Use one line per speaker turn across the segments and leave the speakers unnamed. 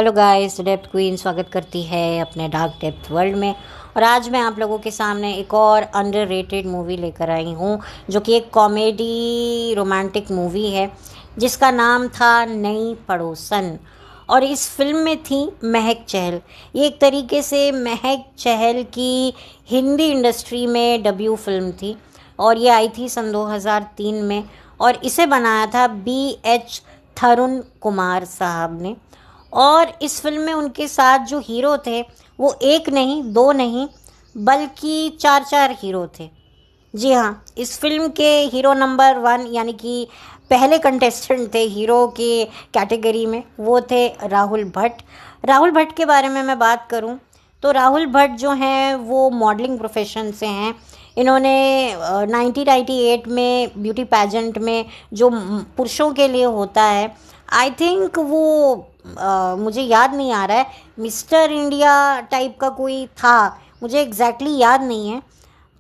Hello guys, depth queen स्वागत करती है अपने डार्क डेप्थ वर्ल्ड में। और आज मैं आप लोगों के सामने एक और अंडररेटेड मूवी लेकर आई हूँ, जो कि एक कॉमेडी रोमांटिक मूवी है जिसका नाम था नई पड़ोसन। और इस फिल्म में थी महक चहल। ये एक तरीके से महक चहल की हिंदी इंडस्ट्री में डेब्यू फिल्म थी और ये आई थी सन 2003 में। और इसे बनाया था BH थरुण कुमार साहब ने। और इस फिल्म में उनके साथ जो हीरो थे वो एक नहीं, दो नहीं, बल्कि चार चार हीरो थे। जी हाँ, इस फिल्म के हीरो नंबर 1 यानी कि पहले कंटेस्टेंट थे हीरो के कैटेगरी में, वो थे राहुल भट्ट। राहुल भट्ट के बारे में मैं बात करूं तो राहुल भट्ट जो हैं वो मॉडलिंग प्रोफेशन से हैं। इन्होंने 1998 में ब्यूटी पैजेंट में जो पुरुषों के लिए होता है, आई थिंक वो मुझे याद नहीं आ रहा है, मिस्टर इंडिया टाइप का कोई था, मुझे एग्जैक्टली याद नहीं है।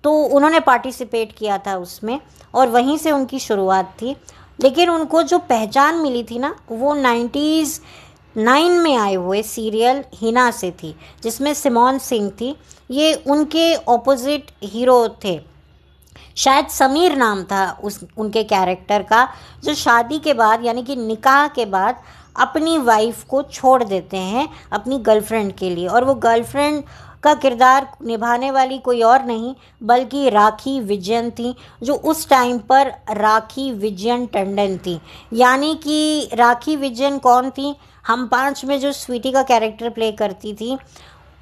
तो उन्होंने पार्टिसिपेट किया था उसमें और वहीं से उनकी शुरुआत थी। लेकिन उनको जो पहचान मिली थी ना, वो 99 में आए हुए सीरियल हिना से थी, जिसमें सिमोन सिंह थी। ये उनके ऑपोजिट हीरो थे, शायद समीर नाम था उनके कैरेक्टर का, जो शादी के बाद यानी कि निकाह के बाद अपनी वाइफ को छोड़ देते हैं अपनी गर्लफ्रेंड के लिए। और वो गर्लफ्रेंड का किरदार निभाने वाली कोई और नहीं बल्कि राखी विजयन थी, जो उस टाइम पर राखी विजयन टंडन थी। यानी कि राखी विजयन कौन थी? हम 5 में जो स्वीटी का कैरेक्टर प्ले करती थी,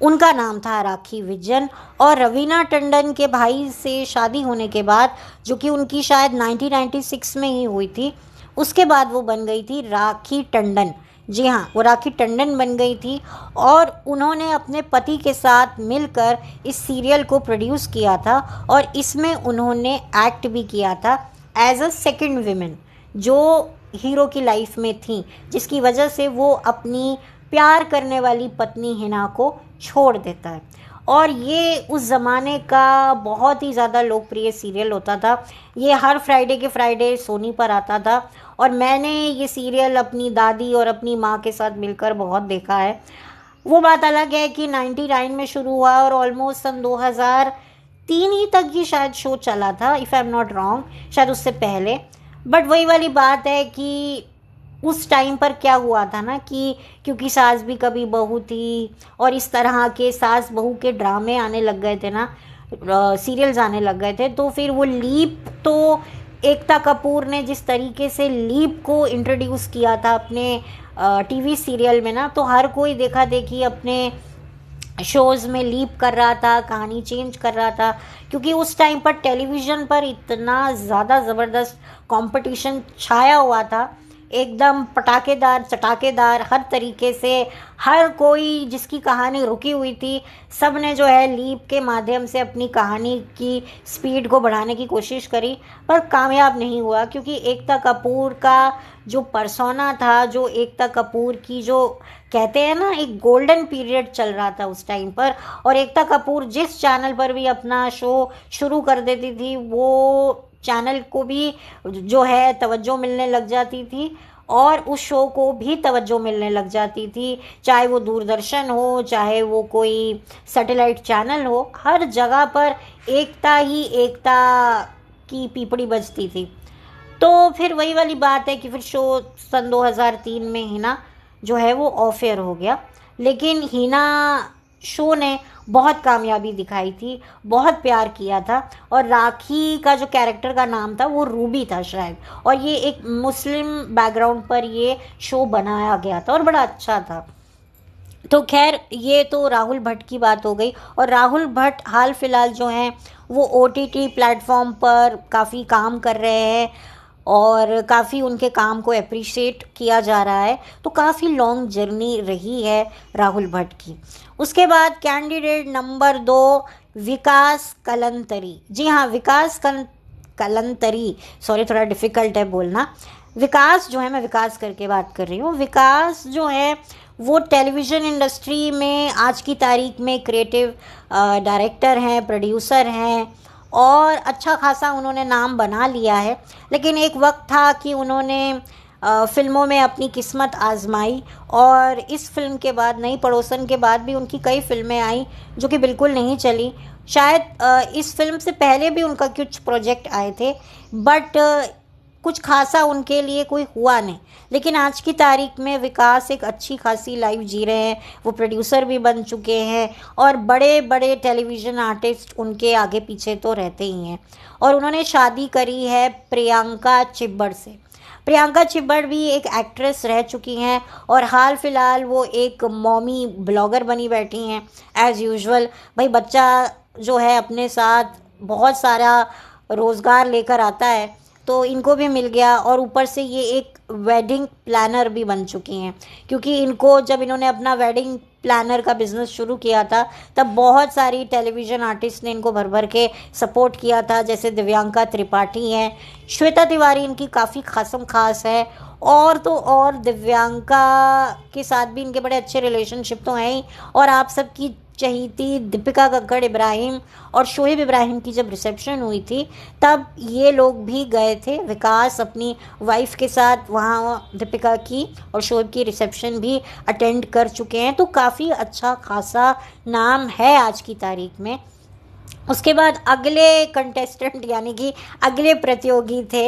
उनका नाम था राखी विजयन। और रवीना टंडन के भाई से शादी होने के बाद, जो कि उनकी शायद 1996 में ही हुई थी, उसके बाद वो बन गई थी राखी टंडन। जी हाँ, वो राखी टंडन बन गई थी। और उन्होंने अपने पति के साथ मिलकर इस सीरियल को प्रोड्यूस किया था और इसमें उन्होंने एक्ट भी किया था एज अ सेकेंड विमेन, जो हीरो की लाइफ में थी, जिसकी वजह से वो अपनी प्यार करने वाली पत्नी हिना को छोड़ देता है। और ये उस ज़माने का बहुत ही ज़्यादा लोकप्रिय सीरियल होता था। ये हर फ्राइडे के फ्राइडे सोनी पर आता था और मैंने ये सीरियल अपनी दादी और अपनी माँ के साथ मिलकर बहुत देखा है। वो बात अलग है कि 99 में शुरू हुआ और ऑलमोस्ट सन 2003 ही तक ये शायद शो चला था, if I am not wrong, शायद उससे पहले। बट वही वाली बात है कि उस टाइम पर क्या हुआ था ना, कि क्योंकि सास भी कभी बहू थी और इस तरह के सास बहू के ड्रामे आने लग गए थे ना, सीरियल्स आने लग गए थे, तो फिर वो लीप, तो एकता कपूर ने जिस तरीके से लीप को इंट्रोड्यूस किया था अपने टीवी सीरियल में ना, तो हर कोई देखा देखी अपने शोज़ में लीप कर रहा था, कहानी चेंज कर रहा था। क्योंकि उस टाइम पर टेलीविज़न पर इतना ज़्यादा ज़बरदस्त कंपटीशन छाया हुआ था, एकदम पटाखेदार चटाकेदार, हर तरीके से हर कोई जिसकी कहानी रुकी हुई थी, सब ने जो है लीप के माध्यम से अपनी कहानी की स्पीड को बढ़ाने की कोशिश करी, पर कामयाब नहीं हुआ। क्योंकि एकता कपूर का जो पर्सोना था, जो एकता कपूर की जो कहते हैं ना एक गोल्डन पीरियड चल रहा था उस टाइम पर, और एकता कपूर जिस चैनल पर भी अपना शो शुरू कर देती थी, वो चैनल को भी जो है तवज्जो मिलने लग जाती थी और उस शो को भी तवज्जो मिलने लग जाती थी। चाहे वो दूरदर्शन हो, चाहे वो कोई सैटेलाइट चैनल हो, हर जगह पर एकता ही एकता की पीपड़ी बजती थी। तो फिर वही वाली बात है कि फिर शो सन 2003 में हिना जो है वो ऑफ एयर हो गया। लेकिन हिना शो ने बहुत कामयाबी दिखाई थी, बहुत प्यार किया था। और राखी का जो कैरेक्टर का नाम था वो रूबी था शायद, और ये एक मुस्लिम बैकग्राउंड पर ये शो बनाया गया था और बड़ा अच्छा था। तो खैर, ये तो राहुल भट्ट की बात हो गई। और राहुल भट्ट हाल फिलहाल जो हैं वो OTT प्लेटफॉर्म पर काफ़ी काम कर रहे हैं और काफ़ी उनके काम को अप्रिशिएट किया जा रहा है। तो काफ़ी लॉन्ग जर्नी रही है राहुल भट्ट की। उसके बाद कैंडिडेट नंबर 2, विकास कलंतरी। जी हाँ, विकास कलंतरी, सॉरी थोड़ा डिफ़िकल्ट है बोलना। विकास जो है, मैं विकास करके बात कर रही हूँ। विकास जो है वो टेलीविज़न इंडस्ट्री में आज की तारीख में क्रिएटिव डायरेक्टर हैं, प्रोड्यूसर हैं और अच्छा खासा उन्होंने नाम बना लिया है। लेकिन एक वक्त था कि उन्होंने फिल्मों में अपनी किस्मत आजमाई। और इस फिल्म के बाद, नई पड़ोसन के बाद भी उनकी कई फिल्में आई जो कि बिल्कुल नहीं चली। शायद इस फिल्म से पहले भी उनका कुछ प्रोजेक्ट आए थे, बट कुछ खासा उनके लिए कोई हुआ नहीं। लेकिन आज की तारीख में विकास एक अच्छी खासी लाइफ जी रहे हैं, वो प्रोड्यूसर भी बन चुके हैं और बड़े बड़े टेलीविज़न आर्टिस्ट उनके आगे पीछे तो रहते ही हैं। और उन्होंने शादी करी है प्रियंका चिब्बड़ से। प्रियंका चिब्बड़ भी एक एक्ट्रेस रह चुकी हैं और हाल फिलहाल वो एक मॉमी ब्लॉगर बनी बैठी हैं एज़ यूजुअल। भाई बच्चा जो है अपने साथ बहुत सारा रोज़गार लेकर आता है, तो इनको भी मिल गया। और ऊपर से ये एक वेडिंग प्लानर भी बन चुकी हैं, क्योंकि इनको जब इन्होंने अपना वेडिंग प्लानर का बिज़नेस शुरू किया था तब बहुत सारी टेलीविज़न आर्टिस्ट ने इनको भर भर के सपोर्ट किया था, जैसे दिव्यांका त्रिपाठी हैं, श्वेता तिवारी इनकी काफ़ी खासम खास है। और तो और दिव्यांका के साथ भी इनके बड़े अच्छे रिलेशनशिप तो हैं ही। और आप सबकी चहीती दीपिका कक्कड़ इब्राहिम और शोएब इब्राहिम की जब रिसेप्शन हुई थी तब ये लोग भी गए थे, विकास अपनी वाइफ के साथ वहाँ दीपिका की और शोएब की रिसेप्शन भी अटेंड कर चुके हैं। तो काफ़ी अच्छा खासा नाम है आज की तारीख में। उसके बाद अगले कंटेस्टेंट यानी कि अगले प्रतियोगी थे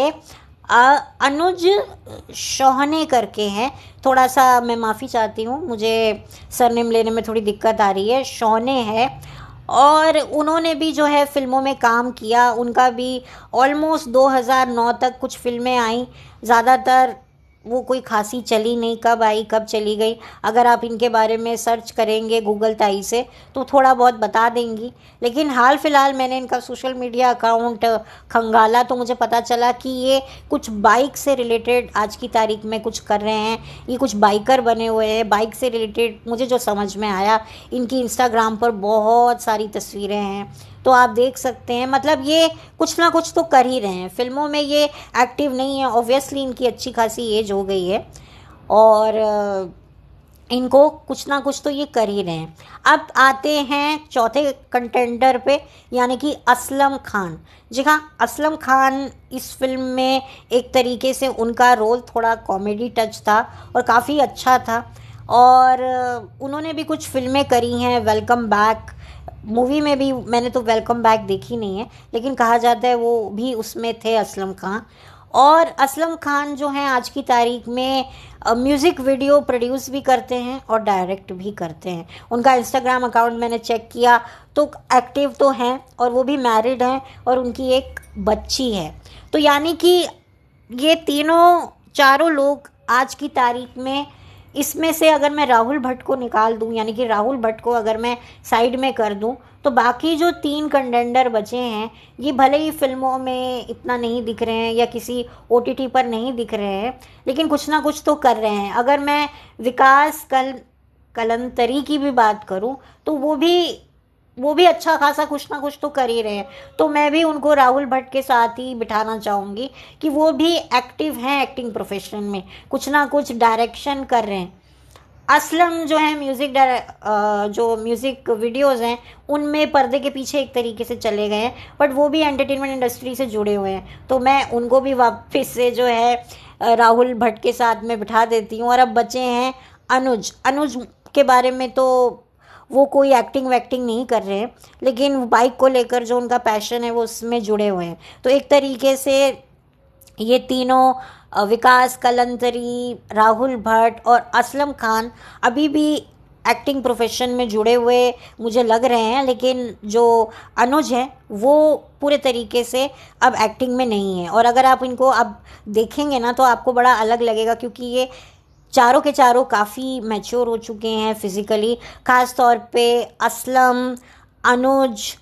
अनुज शोहने करके हैं। थोड़ा सा मैं माफ़ी चाहती हूँ, मुझे सरनेम लेने में थोड़ी दिक्कत आ रही है, शोहने है। और उन्होंने भी जो है फिल्मों में काम किया, उनका भी ऑलमोस्ट 2009 तक कुछ फिल्में आई, ज़्यादातर वो कोई खासी चली नहीं, कब आई कब चली गई। अगर आप इनके बारे में सर्च करेंगे गूगल ताई से तो थोड़ा बहुत बता देंगी। लेकिन हाल फिलहाल मैंने इनका सोशल मीडिया अकाउंट खंगाला तो मुझे पता चला कि ये कुछ बाइक से रिलेटेड आज की तारीख में कुछ कर रहे हैं। ये कुछ बाइकर बने हुए हैं, बाइक से रिलेटेड मुझे जो समझ में आया, इनकी इंस्टाग्राम पर बहुत सारी तस्वीरें हैं, तो आप देख सकते हैं। मतलब ये कुछ ना कुछ तो कर ही रहे हैं, फिल्मों में ये एक्टिव नहीं है, ऑब्वियसली इनकी अच्छी खासी एज हो गई है और इनको कुछ ना कुछ तो ये कर ही रहे हैं। अब आते हैं चौथे कंटेंडर पे, यानी कि असलम खान। जी हाँ, असलम खान इस फिल्म में एक तरीके से उनका रोल थोड़ा कॉमेडी टच था और काफ़ी अच्छा था। और उन्होंने भी कुछ फिल्में करी हैं, वेलकम बैक मूवी में भी, मैंने तो वेलकम बैक देखी नहीं है, लेकिन कहा जाता है वो भी उसमें थे असलम खान। और असलम खान जो हैं आज की तारीख में म्यूज़िक वीडियो प्रोड्यूस भी करते हैं और डायरेक्ट भी करते हैं। उनका इंस्टाग्राम अकाउंट मैंने चेक किया तो एक्टिव तो हैं और वो भी मैरिड हैं और उनकी एक बच्ची है। तो यानी कि ये तीनों चारों लोग आज की तारीख में, इसमें से अगर मैं राहुल भट्ट को निकाल दूं, यानी कि राहुल भट्ट को अगर मैं साइड में कर दूं, तो बाकी जो 3 कंटेंडर बचे हैं ये भले ही फिल्मों में इतना नहीं दिख रहे हैं या किसी ओटीटी पर नहीं दिख रहे हैं, लेकिन कुछ ना कुछ तो कर रहे हैं। अगर मैं विकास कलंतरी की भी बात करूं तो वो भी अच्छा खासा कुछ ना कुछ तो कर ही रहे हैं। तो मैं भी उनको राहुल भट्ट के साथ ही बिठाना चाहूँगी कि वो भी एक्टिव हैं एक्टिंग प्रोफेशन में, कुछ ना कुछ डायरेक्शन कर रहे हैं। असलम जो है जो म्यूज़िक वीडियोज़ हैं उनमें पर्दे के पीछे एक तरीके से चले गए हैं, बट वो भी एंटरटेनमेंट इंडस्ट्री से जुड़े हुए हैं, तो मैं उनको भी वापस से जो है राहुल भट्ट के साथ में बिठा देती हूँ। और अब बचे हैं अनुज के बारे में तो वो कोई एक्टिंग वैक्टिंग नहीं कर रहे हैं, लेकिन बाइक को लेकर जो उनका पैशन है वो उसमें जुड़े हुए हैं। तो एक तरीके से ये तीनों विकास कलंतरी, राहुल भट्ट और असलम खान अभी भी एक्टिंग प्रोफेशन में जुड़े हुए मुझे लग रहे हैं, लेकिन जो अनुज है वो पूरे तरीके से अब एक्टिंग में नहीं है। और अगर आप इनको अब देखेंगे ना तो आपको बड़ा अलग लगेगा, क्योंकि ये चारों के चारों काफ़ी मैच्योर हो चुके हैं फिज़िकली। ख़ास तौर पे असलम, अनुज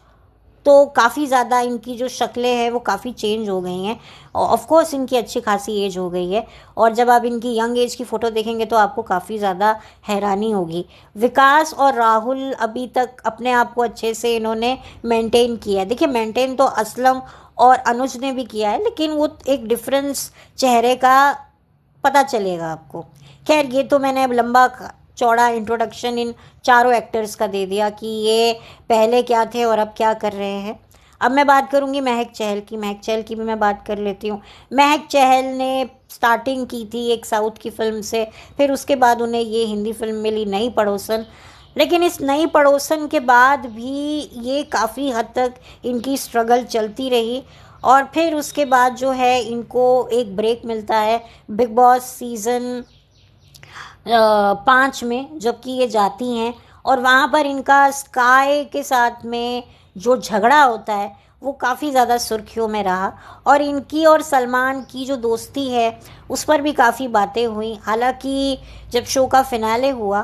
तो काफ़ी ज़्यादा इनकी जो शक्लें हैं वो काफ़ी चेंज हो गई हैं। ऑफ कोर्स इनकी अच्छी खासी एज हो गई है और जब आप इनकी यंग एज की फ़ोटो देखेंगे तो आपको काफ़ी ज़्यादा हैरानी होगी। विकास और राहुल अभी तक अपने आप को अच्छे से इन्होंने मेंटेन किया है। देखिए, मेंटेन तो असलम और अनुज ने भी किया है, लेकिन वो एक डिफरेंस चेहरे का पता चलेगा आपको। खैर, ये तो मैंने अब लंबा चौड़ा इंट्रोडक्शन इन चारों एक्टर्स का दे दिया कि ये पहले क्या थे और अब क्या कर रहे हैं। अब मैं बात करूँगी महक चहल की। महक चहल की भी मैं बात कर लेती हूँ। महक चहल ने स्टार्टिंग की थी एक साउथ की फिल्म से, फिर उसके बाद उन्हें ये हिंदी फिल्म मिली नई पड़ोसन। लेकिन इस नई पड़ोसन के बाद भी ये काफ़ी हद तक इनकी स्ट्रगल चलती रही, और फिर उसके बाद जो है इनको एक ब्रेक मिलता है बिग बॉस सीज़न 5 में, जबकि ये जाती हैं और वहाँ पर इनका स्काई के साथ में जो झगड़ा होता है वो काफ़ी ज़्यादा सुर्खियों में रहा, और इनकी और सलमान की जो दोस्ती है उस पर भी काफ़ी बातें हुई। हालांकि जब शो का फिनाले हुआ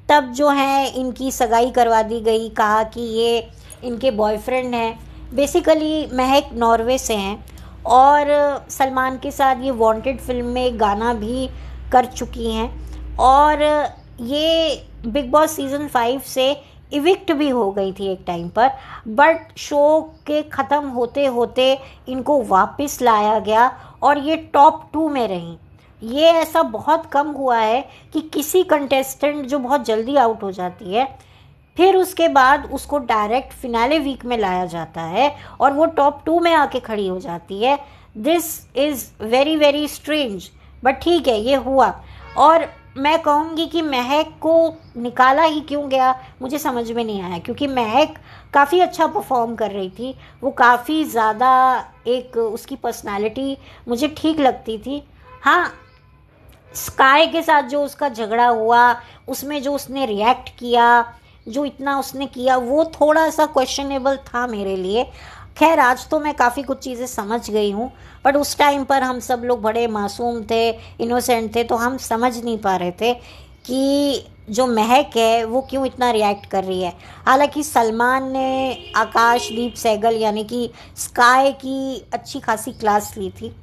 तब जो है इनकी सगाई करवा दी गई, कहा कि ये इनके बॉयफ्रेंड हैं। बेसिकली महक नॉर्वे से हैं और सलमान के साथ ये वांटेड फिल्म में एक गाना भी कर चुकी हैं, और ये बिग बॉस सीज़न 5 से इविक्ट भी हो गई थी एक टाइम पर, बट शो के ख़त्म होते होते इनको वापस लाया गया और ये टॉप 2 में रहीं। ये ऐसा बहुत कम हुआ है कि किसी कंटेस्टेंट जो बहुत जल्दी आउट हो जाती है फिर उसके बाद उसको डायरेक्ट फिनाले वीक में लाया जाता है और वो टॉप 2 में आके खड़ी हो जाती है। This is very very strange, but ठीक है, ये हुआ। और मैं कहूँगी कि महक को निकाला ही क्यों गया मुझे समझ में नहीं आया, क्योंकि महक काफ़ी अच्छा परफॉर्म कर रही थी। वो काफ़ी ज़्यादा एक उसकी पर्सनालिटी मुझे ठीक लगती थी। हाँ, स्काई के साथ जो उसका झगड़ा हुआ, उसमें जो उसने रिएक्ट किया, जो इतना उसने किया, वो थोड़ा सा क्वेश्चनेबल था मेरे लिए। खैर, आज तो मैं काफ़ी कुछ चीज़ें समझ गई हूँ, बट उस टाइम पर हम सब लोग बड़े मासूम थे, इनोसेंट थे, तो हम समझ नहीं पा रहे थे कि जो महक है वो क्यों इतना रिएक्ट कर रही है। हालांकि सलमान ने आकाशदीप सहगल यानी कि स्काई की अच्छी खासी क्लास ली थी,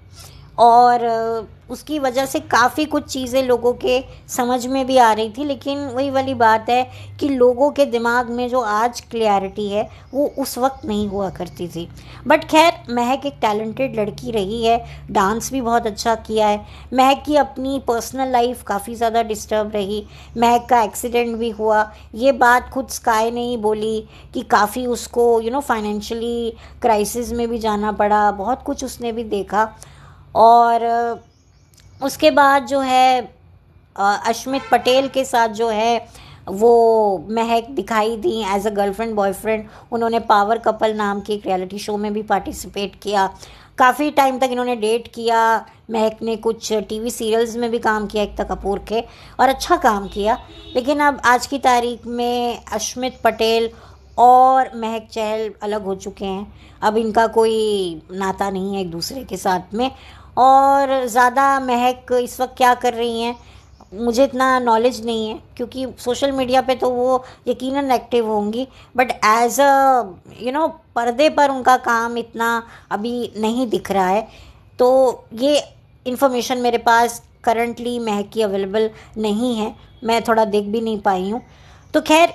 और उसकी वजह से काफ़ी कुछ चीज़ें लोगों के समझ में भी आ रही थी। लेकिन वही वाली बात है कि लोगों के दिमाग में जो आज क्लैरिटी है वो उस वक्त नहीं हुआ करती थी। बट खैर, महक एक टैलेंटेड लड़की रही है, डांस भी बहुत अच्छा किया है। महक की अपनी पर्सनल लाइफ काफ़ी ज़्यादा डिस्टर्ब रही। महक का एक्सीडेंट भी हुआ, ये बात खुद स्काई ने ही बोली कि काफ़ी उसको फाइनेंशियली क्राइसिस में भी जाना पड़ा, बहुत कुछ उसने भी देखा। और उसके बाद जो है अश्मित पटेल के साथ जो है वो महक दिखाई दी एज अ गर्लफ्रेंड बॉयफ्रेंड। उन्होंने पावर कपल नाम के एक रियलिटी शो में भी पार्टिसिपेट किया। काफ़ी टाइम तक इन्होंने डेट किया। महक ने कुछ टीवी सीरियल्स में भी काम किया एकता कपूर के, और अच्छा काम किया। लेकिन अब आज की तारीख में अश्मित पटेल और महक चहल अलग हो चुके हैं। अब इनका कोई नाता नहीं है एक दूसरे के साथ में। और ज़्यादा महक इस वक्त क्या कर रही हैं मुझे इतना नॉलेज नहीं है, क्योंकि सोशल मीडिया पे तो वो यकीनन एक्टिव होंगी, बट एज अ पर्दे पर उनका काम इतना अभी नहीं दिख रहा है। तो ये इन्फॉर्मेशन मेरे पास करंटली महक की अवेलेबल नहीं है, मैं थोड़ा देख भी नहीं पाई हूँ। तो खैर,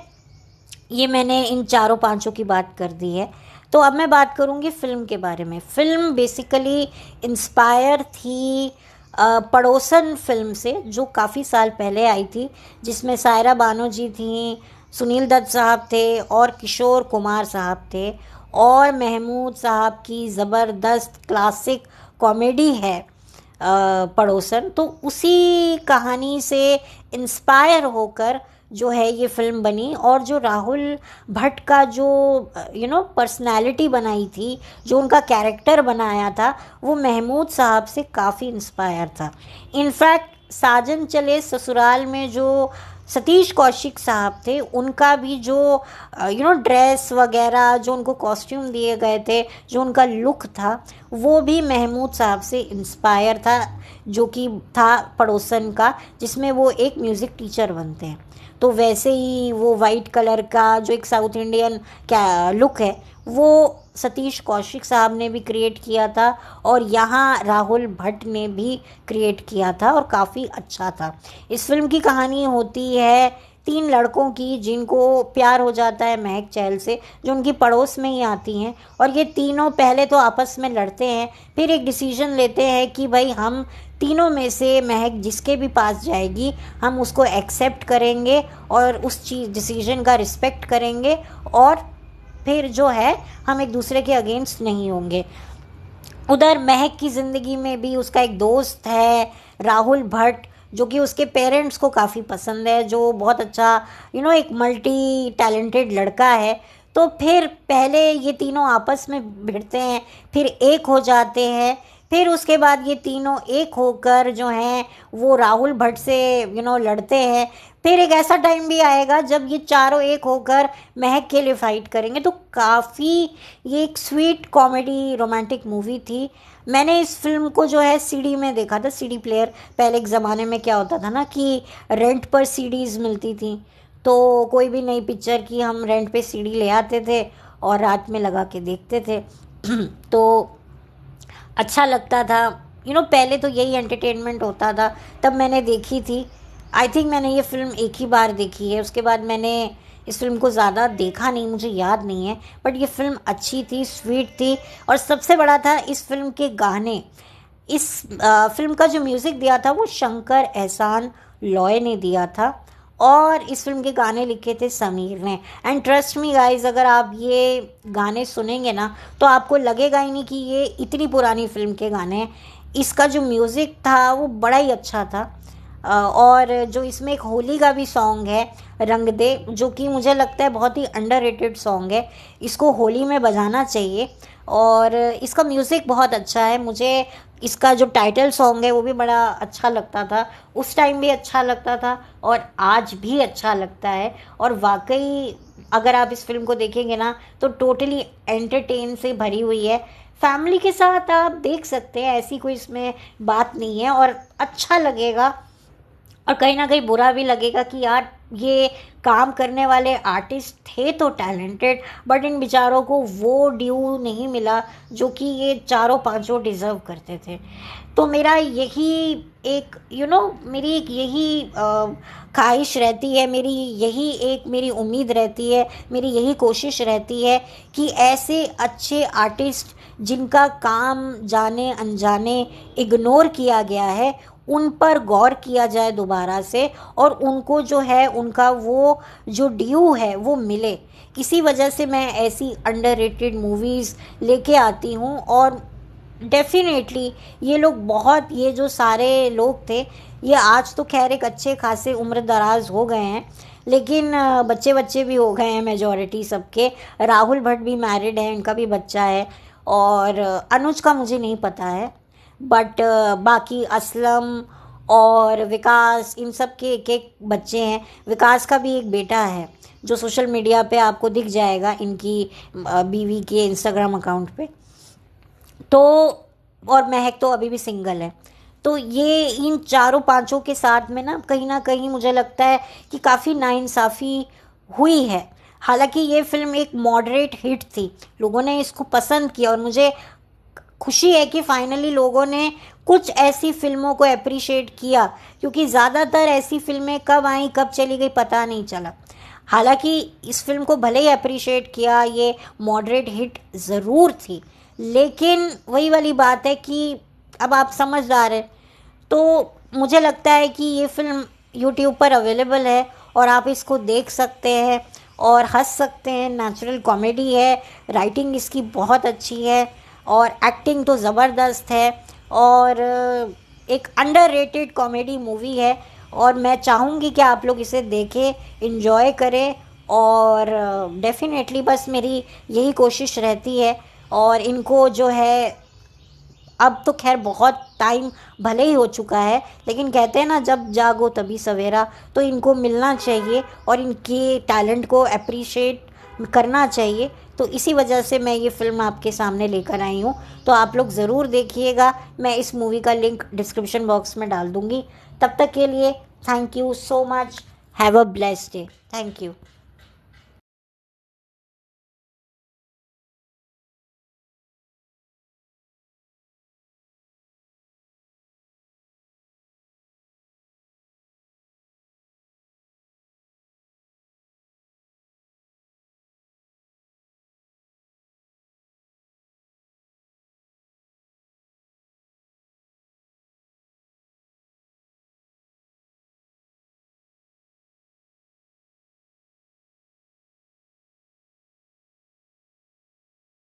ये मैंने इन चारों पांचों की बात कर दी है। तो अब मैं बात करूँगी फ़िल्म के बारे में। फ़िल्म बेसिकली इंस्पायर थी पड़ोसन फिल्म से, जो काफ़ी साल पहले आई थी, जिसमें सायरा बानो जी थी, सुनील दत्त साहब थे और किशोर कुमार साहब थे, और महमूद साहब की ज़बरदस्त क्लासिक कॉमेडी है पड़ोसन। तो उसी कहानी से इंस्पायर होकर जो है ये फ़िल्म बनी, और जो राहुल भट्ट का जो पर्सनालिटी बनाई थी, जो उनका कैरेक्टर बनाया था, वो महमूद साहब से काफ़ी इंस्पायर था। इनफैक्ट साजन चले ससुराल में जो सतीश कौशिक साहब थे, उनका भी जो ड्रेस वगैरह, जो उनको कॉस्ट्यूम दिए गए थे, जो उनका लुक था, वो भी महमूद साहब से इंस्पायर था, जो कि था पड़ोसन का, जिसमें वो एक म्यूज़िक टीचर बनते हैं। तो वैसे ही वो वाइट कलर का जो एक साउथ इंडियन क्या लुक है, वो सतीश कौशिक साहब ने भी क्रिएट किया था, और यहाँ राहुल भट्ट ने भी क्रिएट किया था, और काफ़ी अच्छा था। इस फिल्म की कहानी होती है 3 लड़कों की, जिनको प्यार हो जाता है महक चहल से, जो उनकी पड़ोस में ही आती हैं। और ये तीनों पहले तो आपस में लड़ते हैं, फिर एक डिसीजन लेते हैं कि भाई हम तीनों में से महक जिसके भी पास जाएगी हम उसको एक्सेप्ट करेंगे और उस चीज़ डिसीजन का रिस्पेक्ट करेंगे, और फिर जो है हम एक दूसरे के अगेंस्ट नहीं होंगे। उधर महक की ज़िंदगी में भी उसका एक दोस्त है राहुल भट्ट, जो कि उसके पेरेंट्स को काफ़ी पसंद है, जो बहुत अच्छा एक मल्टी टैलेंटेड लड़का है। तो फिर पहले ये तीनों आपस में भिड़ते हैं, फिर एक हो जाते हैं, फिर उसके बाद ये तीनों एक होकर जो हैं वो राहुल भट्ट से लड़ते हैं। फिर एक ऐसा टाइम भी आएगा जब ये चारों एक होकर महक के लिए फ़ाइट करेंगे। तो काफ़ी ये एक स्वीट कॉमेडी रोमांटिक मूवी थी। मैंने इस फिल्म को जो है सीडी में देखा था, सीडी प्लेयर। पहले एक ज़माने में क्या होता था ना कि रेंट पर सीडीज़ मिलती थी, तो कोई भी नई पिक्चर की हम रेंट पे सीडी ले आते थे और रात में लगा के देखते थे। तो अच्छा लगता था। पहले तो यही एंटरटेनमेंट होता था, तब मैंने देखी थी। आई थिंक मैंने ये फ़िल्म एक ही बार देखी है, उसके बाद मैंने इस फिल्म को ज़्यादा देखा नहीं, मुझे याद नहीं है। बट ये फ़िल्म अच्छी थी, स्वीट थी, और सबसे बड़ा था इस फिल्म के गाने। इस फिल्म का जो म्यूज़िक दिया था वो शंकर एहसान लॉय ने दिया था, और इस फिल्म के गाने लिखे थे समीर ने। एंड ट्रस्ट मी गाइज, अगर आप ये गाने सुनेंगे ना तो आपको लगेगा ही नहीं कि ये इतनी पुरानी फिल्म के गाने हैं। इसका जो म्यूज़िक था वो बड़ा ही अच्छा था। और जो इसमें एक होली का भी सॉन्ग है रंग दे, जो कि मुझे लगता है बहुत ही अंडररेटेड सॉन्ग है, इसको होली में बजाना चाहिए। और इसका म्यूज़िक बहुत अच्छा है। मुझे इसका जो टाइटल सॉन्ग है वो भी बड़ा अच्छा लगता था, उस टाइम भी अच्छा लगता था और आज भी अच्छा लगता है। और वाकई अगर आप इस फिल्म को देखेंगे ना तो टोटली एंटरटेन से भरी हुई है। फैमिली के साथ आप देख सकते हैं, ऐसी कोई इसमें बात नहीं है, और अच्छा लगेगा। और कहीं ना कहीं बुरा भी लगेगा कि यार ये काम करने वाले आर्टिस्ट थे तो टैलेंटेड, बट इन बेचारों को वो ड्यू नहीं मिला जो कि ये चारों पांचों डिज़र्व करते थे। तो मेरा यही एक मेरी एक यही ख्वाहिश रहती है, मेरी उम्मीद रहती है, मेरी यही कोशिश रहती है कि ऐसे अच्छे आर्टिस्ट जिनका काम जाने अनजाने इग्नोर किया गया है, उन पर गौर किया जाए दोबारा से, और उनको जो है उनका वो जो ड्यू है वो मिले। इसी वजह से मैं ऐसी अंडररेटेड मूवीज़ लेके आती हूँ। और डेफिनेटली ये जो सारे लोग थे, ये आज तो खैर एक अच्छे खासे उम्र दराज हो गए हैं, लेकिन बच्चे बच्चे भी हो गए हैं मेजॉरिटी सबके। राहुल भट्ट भी मैरिड है, इनका भी बच्चा है, और अनुज का मुझे नहीं पता है, बट बाकी असलम और विकास, इन सब के एक एक बच्चे हैं। विकास का भी एक बेटा है जो सोशल मीडिया पे आपको दिख जाएगा इनकी बीवी के इंस्टाग्राम अकाउंट पे। तो और महक तो अभी भी सिंगल है। तो ये इन चारों पांचों के साथ में ना कहीं मुझे लगता है कि काफ़ी नाइंसाफ़ी हुई है। हालांकि ये फिल्म एक मॉडरेट हिट थी, लोगों ने इसको पसंद किया, और मुझे खुशी है कि फाइनली लोगों ने कुछ ऐसी फिल्मों को अप्रिशिएट किया, क्योंकि ज़्यादातर ऐसी फिल्में कब आई कब चली गई पता नहीं चला। हालांकि इस फिल्म को भले ही अप्रिशिएट किया, ये मॉडरेट हिट ज़रूर थी, लेकिन वही वाली बात है कि अब आप समझदार हैं, तो मुझे लगता है कि ये फ़िल्म यूट्यूब पर अवेलेबल है और आप इसको देख सकते हैं और हंस सकते हैं। नेचुरल कॉमेडी है, राइटिंग इसकी बहुत अच्छी है, और एक्टिंग तो ज़बरदस्त है, और एक अंडररेटेड कॉमेडी मूवी है। और मैं चाहूँगी कि आप लोग इसे देखें, इन्जॉय करें, और डेफिनेटली बस मेरी यही कोशिश रहती है। और इनको जो है, अब तो खैर बहुत टाइम भले ही हो चुका है, लेकिन कहते हैं ना जब जागो तभी सवेरा, तो इनको मिलना चाहिए और इनके टैलेंट को अप्रिशिएट करना चाहिए। तो इसी वजह से मैं ये फ़िल्म आपके सामने लेकर आई हूँ, तो आप लोग ज़रूर देखिएगा। मैं इस मूवी का लिंक डिस्क्रिप्शन बॉक्स में डाल दूँगी। तब तक के लिए thank you so much, have a blessed day, thank you.